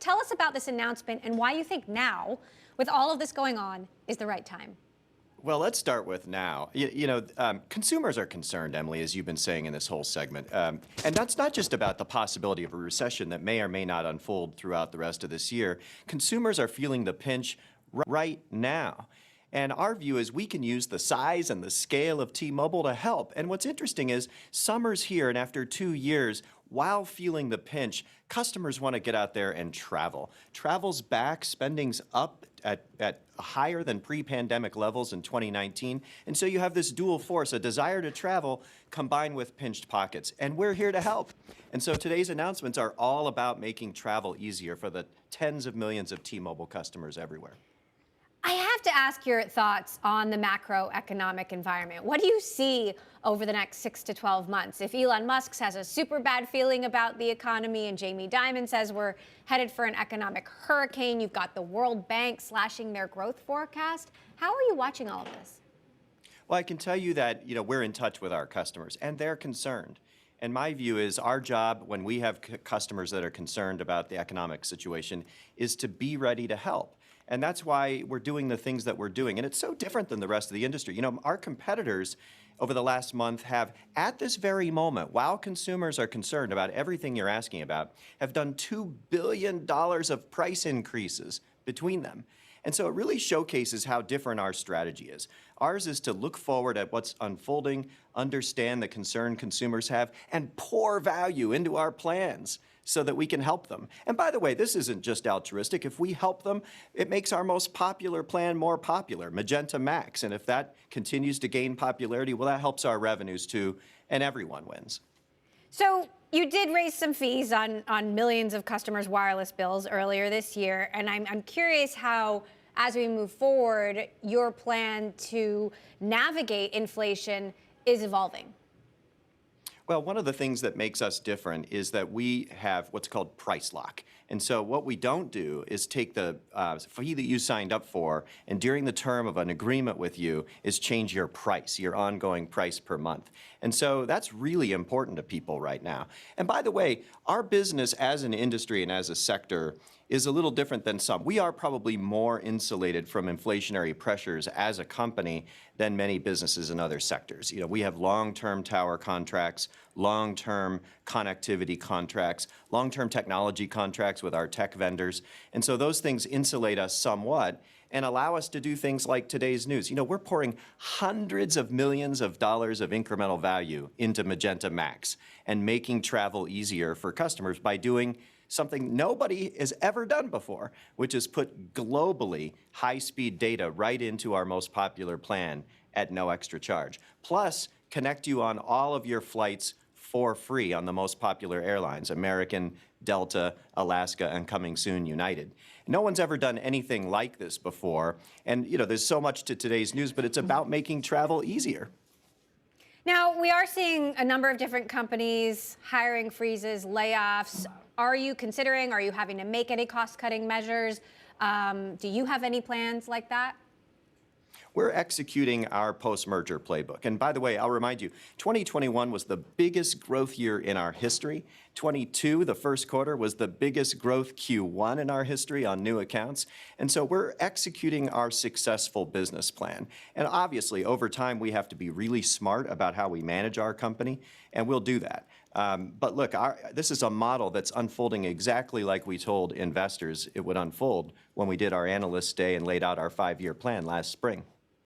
Tell us about this announcement and why you think now, with all of this going on, is the right time. Well, let's start with now. Consumers are concerned, Emily, as you've been saying in this whole segment. And that's not just about the possibility of a recession that may or may not unfold throughout the rest of this year. Consumers are feeling the pinch right now. And our view is we can use the size and the scale of T-Mobile to help. And what's interesting is summer's here, and after 2 years, while feeling the pinch, customers want to get out there and travel. Travel's back, spending's up at higher than pre-pandemic levels in 2019. And so you have this dual force, a desire to travel combined with pinched pockets. And we're here to help. And so today's announcements are all about making travel easier for the tens of millions of T-Mobile customers everywhere. I have to ask your thoughts on the macroeconomic environment. What do you see over the next 6 to 12 months? If Elon Musk has a super bad feeling about the economy and Jamie Dimon says we're headed for an economic hurricane, you've got the World Bank slashing their growth forecast. How are you watching all of this? Well, I can tell you that, we're in touch with our customers and they're concerned. And my view is our job when we have customers that are concerned about the economic situation is to be ready to help. And that's why we're doing the things that we're doing. And it's so different than the rest of the industry. Our competitors over the last month have, at this very moment, while consumers are concerned about everything you're asking about, have done $2 billion of price increases between them. And so it really showcases how different our strategy is. Ours is to look forward at what's unfolding, understand the concern consumers have, and pour value into our plans so that we can help them. And by the way, this isn't just altruistic. If we help them, it makes our most popular plan more popular, Magenta Max. And if that continues to gain popularity, well, that helps our revenues too, and everyone wins. So you did raise some fees on millions of customers' wireless bills earlier this year. And I'm curious how, as we move forward, your plan to navigate inflation is evolving. Well, one of the things that makes us different is that we have what's called price lock. And so what we don't do is take the fee that you signed up for, and during the term of an agreement with you is change your price, your ongoing price per month. And so that's really important to people right now. And by the way, our business as an industry and as a sector is a little different than some. We are probably more insulated from inflationary pressures as a company than many businesses in other sectors. We have long-term tower contracts, long-term connectivity contracts, long-term technology contracts with our tech vendors. And so those things insulate us somewhat and allow us to do things like today's news. We're pouring hundreds of millions of dollars of incremental value into Magenta Max and making travel easier for customers by doing something nobody has ever done before, which is put globally high-speed data right into our most popular plan at no extra charge. Plus, connect you on all of your flights for free on the most popular airlines, American, Delta, Alaska, and coming soon, United. No one's ever done anything like this before. And, there's so much to today's news, but it's about making travel easier. Now, we are seeing a number of different companies, hiring freezes, layoffs. Are you having to make any cost-cutting measures? Do you have any plans like that? We're executing our post-merger playbook. And by the way, I'll remind you, 2021 was the biggest growth year in our history. 22, the first quarter, was the biggest growth Q1 in our history on new accounts. And so we're executing our successful business plan. And obviously, over time, we have to be really smart about how we manage our company, and we'll do that. But look, this is a model that's unfolding exactly like we told investors it would unfold when we did our Analyst Day and laid out our 5-year plan last spring.